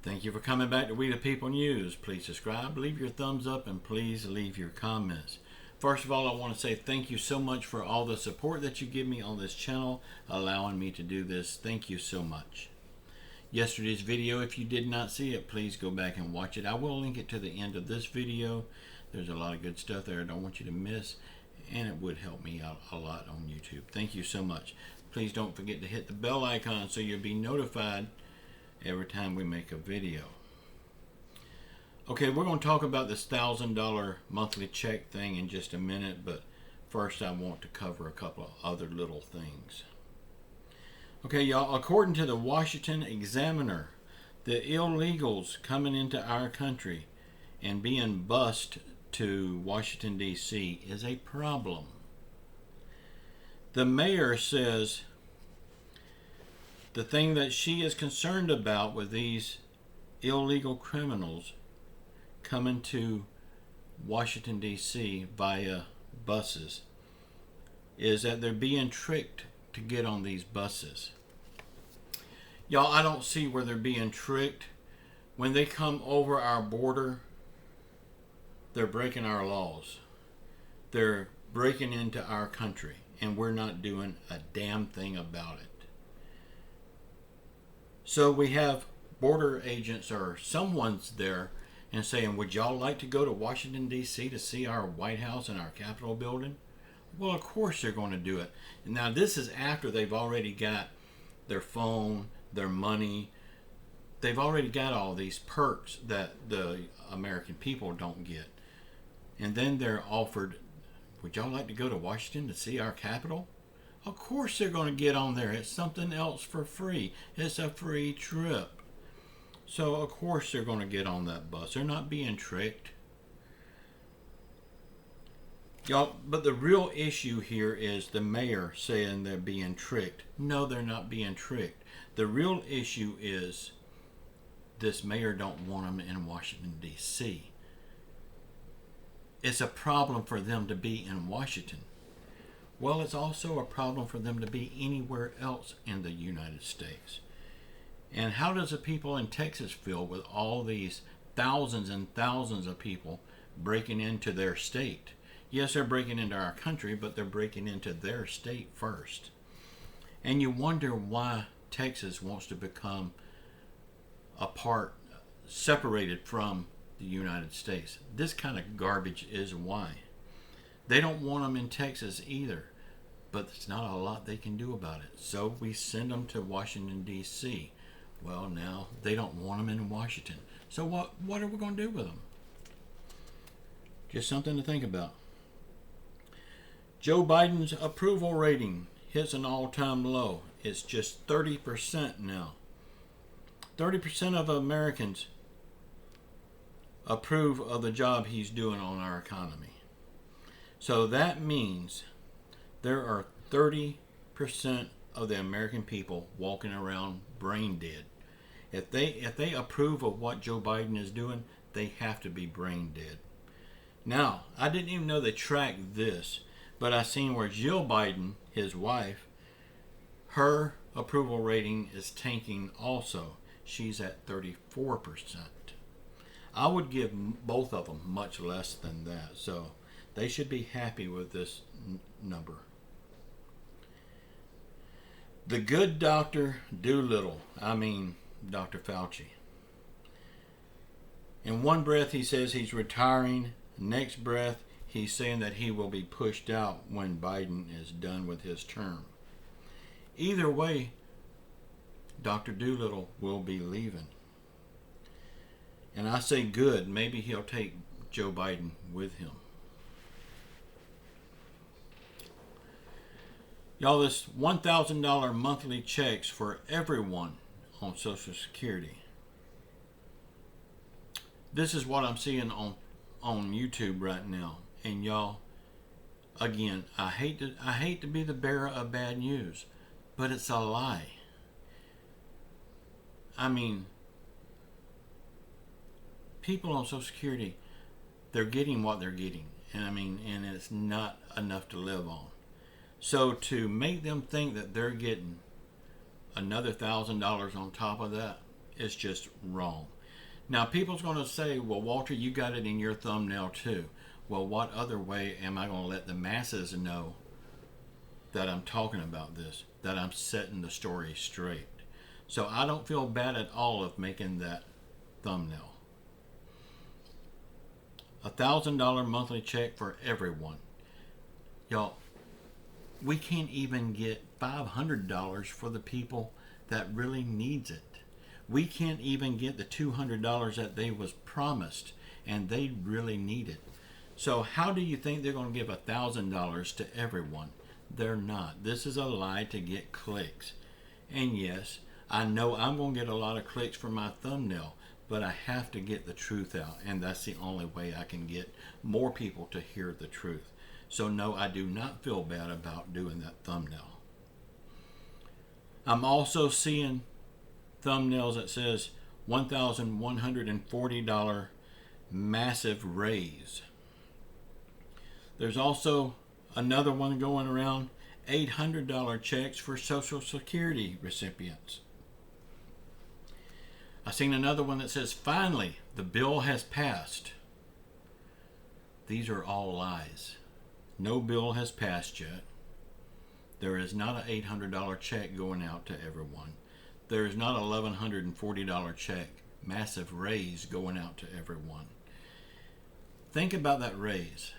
Thank you for coming back to We the People News. Please subscribe, leave your thumbs up, and please leave your comments. First of all, I want to say thank you so much for all the support that you give me on this channel, allowing me to do this. Thank you so much. Yesterday's video, if you did not see it, please go back and watch it. I will link it to the end of this video. There's a lot of good stuff there I don't want you to miss, and it would help me out a lot on YouTube. Thank you so much. Please don't forget to hit the bell icon so you'll be notified every time we make a video. Okay, we're going to talk about this $1,000 monthly check thing in just a minute, but first I want to cover a couple of other little things. Okay, y'all, according to the Washington Examiner, the illegals coming into our country and being bused to Washington, D.C. is a problem. The mayor says the thing that she is concerned about with these illegal criminals coming to Washington, D.C. via buses is that they're being tricked to get on these buses. Y'all, I don't see where they're being tricked. When they come over our border, they're breaking our laws. They're breaking into our country, and we're not doing a damn thing about it. So we have border agents or someone's there and saying, would y'all like to go to Washington, D.C. to see our White House and our Capitol building? Well, of course they're going to do it. Now, this is after they've already got their phone, their money. They've already got all these perks that the American people don't get. And then they're offered, would y'all like to go to Washington to see our Capitol? Of course they're going to get on there. It's something else for free. It's a free trip. So of course they're going to get on that bus. They're not being tricked. Y'all, but the real issue here is the mayor saying they're being tricked. No, they're not being tricked. The real issue is this mayor don't want them in Washington, D.C. It's a problem for them to be in Washington. Well, it's also a problem for them to be anywhere else in the United States. And how does the people in Texas feel with all these thousands and thousands of people breaking into their state? Yes, they're breaking into our country, but they're breaking into their state first. And you wonder why Texas wants to become separated from the United States. This kind of garbage is why. They don't want them in Texas either, but there's not a lot they can do about it. So we send them to Washington, D.C. Well, now they don't want them in Washington. So what are we going to do with them? Just something to think about. Joe Biden's approval rating hits an all-time low. It's just 30% now. 30% of Americans approve of the job he's doing on our economy. So that means there are 30% of the American people walking around brain dead. If they approve of what Joe Biden is doing, they have to be brain dead. Now, I didn't even know they tracked this, but I seen where Jill Biden, his wife, her approval rating is tanking also. She's at 34%. I would give both of them much less than that, so they should be happy with this number. The good Dr. Doolittle, Dr. Fauci. In one breath he says he's retiring. Next breath he's saying that he will be pushed out when Biden is done with his term. Either way, Dr. Doolittle will be leaving. And I say good, maybe he'll take Joe Biden with him. Y'all, this $1,000 monthly checks for everyone on Social Security. This is what I'm seeing on YouTube right now. And y'all, again, I hate to be the bearer of bad news, but it's a lie. People on Social Security, they're getting what they're getting. And it's not enough to live on. So to make them think that they're getting another $1,000 on top of that is just wrong. Now, people's going to say, well, Walter, you got it in your thumbnail too. Well, what other way am I going to let the masses know that I'm talking about this, that I'm setting the story straight? So I don't feel bad at all of making that thumbnail. $1,000 monthly check for everyone. Y'all, we can't even get $500 for the people that really needs it. We can't even get the $200 that they was promised, and they really need it. So how do you think they're going to give $1,000 to everyone? They're not. This is a lie to get clicks. And yes, I know I'm going to get a lot of clicks for my thumbnail, but I have to get the truth out, and that's the only way I can get more people to hear the truth. So no, I do not feel bad about doing that thumbnail. I'm also seeing thumbnails that says $1,140 massive raise. There's also another one going around, $800 checks for Social Security recipients. I've seen another one that says, finally, the bill has passed. These are all lies. No bill has passed yet. There is not an $800 check going out to everyone. There is not an $1,140 check, massive raise going out to everyone. Think about that raise.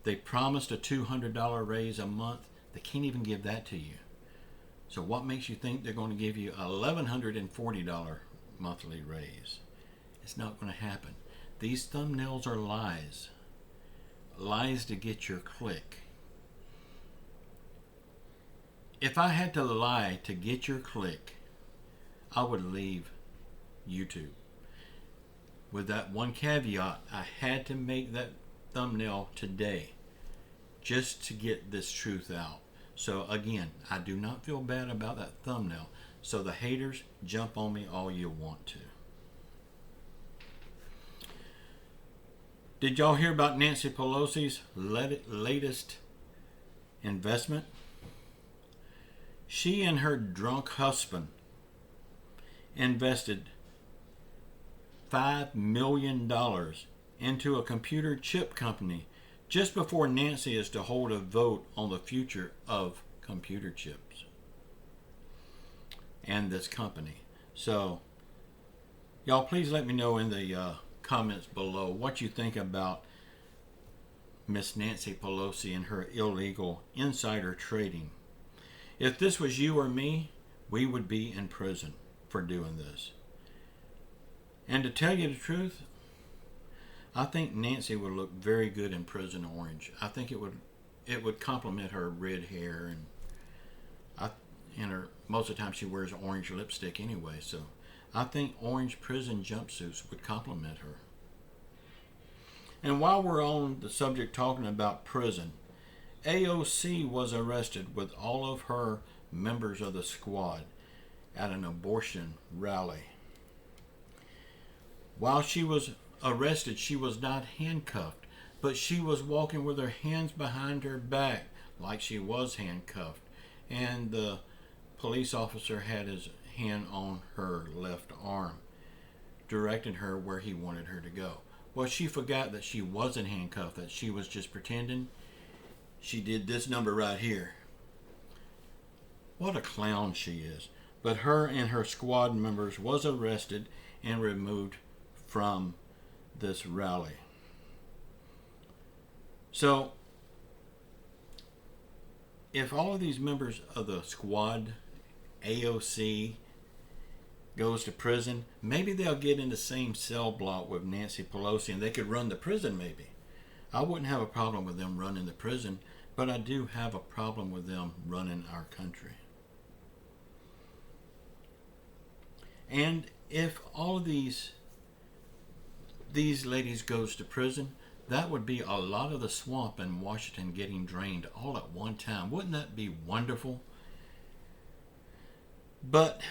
They promised a $200 raise a month. They can't even give that to you. So what makes you think they're going to give you a $1,140 monthly raise? It's not going to happen. These thumbnails are lies. Lies to get your click. If I had to lie to get your click, I would leave YouTube. With that one caveat, I had to make that thumbnail today just to get this truth out. So again, I do not feel bad about that thumbnail. So the haters, jump on me all you want to. Did y'all hear about Nancy Pelosi's latest investment? She and her drunk husband invested $5 million into a computer chip company just before Nancy is to hold a vote on the future of computer chips and this company. So, y'all please let me know in the comments below what you think about Miss Nancy Pelosi and her illegal insider trading. If this was you or me, we would be in prison for doing this. And to tell you the truth, I think Nancy would look very good in prison orange. I think it would complement her red hair, and her most of the time she wears orange lipstick anyway. So I think orange prison jumpsuits would complement her. And while we're on the subject talking about prison, AOC was arrested with all of her members of the squad at an abortion rally. While she was arrested, she was not handcuffed, but she was walking with her hands behind her back like she was handcuffed, and the police officer had his hand on her left arm, directing her where he wanted her to go. Well, she forgot that she wasn't handcuffed, that she was just pretending. She did this number right here. What a clown she is. But her and her squad members was arrested and removed from this rally. So, if all of these members of the squad, AOC, goes to prison, maybe they'll get in the same cell block with Nancy Pelosi and they could run the prison maybe. I wouldn't have a problem with them running the prison, but I do have a problem with them running our country. And if all of these ladies goes to prison, that would be a lot of the swamp in Washington getting drained all at one time. Wouldn't that be wonderful? But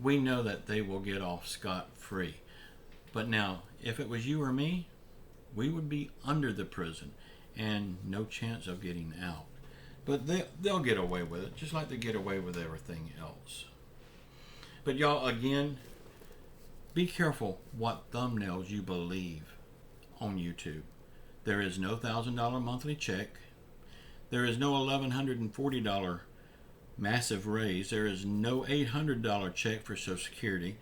we know that they will get off scot-free. But now, if it was you or me, we would be under the prison and no chance of getting out. But they'll get away with it, just like they get away with everything else. But y'all, again, be careful what thumbnails you believe on YouTube. There is no $1,000 monthly check. There is no $1,140 massive raise. There is no $800 check for Social Security.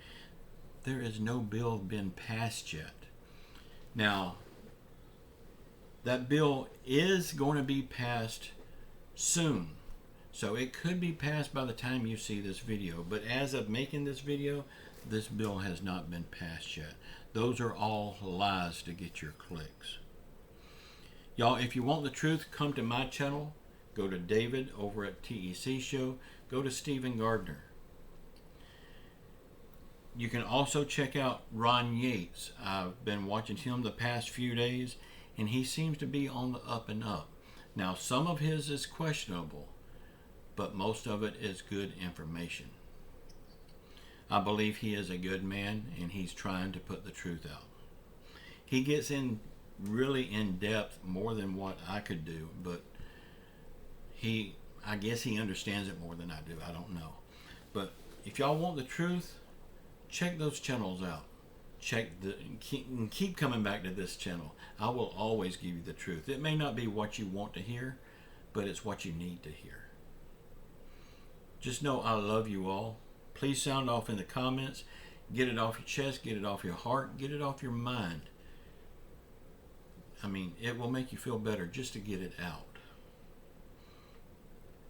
There is no bill been passed yet. Now, that bill is going to be passed soon. So it could be passed by the time you see this video. But as of making this video, this bill has not been passed yet. Those are all lies to get your clicks. Y'all, if you want the truth, come to my channel. Go to David over at TEC Show. Go to Stephen Gardner. You can also check out Ron Yates. I've been watching him the past few days, and he seems to be on the up and up. Now, some of his is questionable, but most of it is good information. I believe he is a good man, and he's trying to put the truth out. He gets in really in depth, more than what I could do, but I guess he understands it more than I do. I don't know. But if y'all want the truth, check those channels out. Keep coming back to this channel. I will always give you the truth. It may not be what you want to hear, but it's what you need to hear. Just know I love you all. Please sound off in the comments. Get it off your chest, get it off your heart, get it off your mind. I mean, it will make you feel better just to get it out.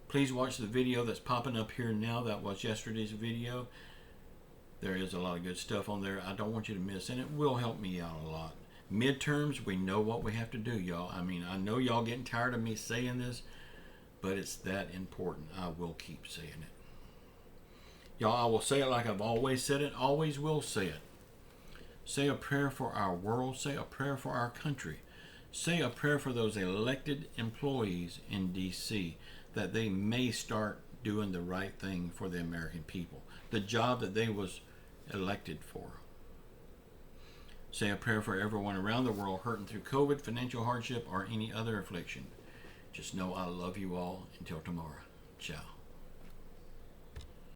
Please watch the video that's popping up here now. That was yesterday's video. There is a lot of good stuff on there I don't want you to miss, and it will help me out a lot. Midterms, we know what we have to do, y'all. I mean, I know y'all getting tired of me saying this, but it's that important. I will keep saying it. Y'all, I will say it like I've always said it, always will say it. Say a prayer for our world. Say a prayer for our country. Say a prayer for those elected employees in D.C. that they may start doing the right thing for the American people. The job that they was elected for. Say a prayer for everyone around the world hurting through COVID, financial hardship, or any other affliction. Just know I love you all. Until tomorrow. Ciao.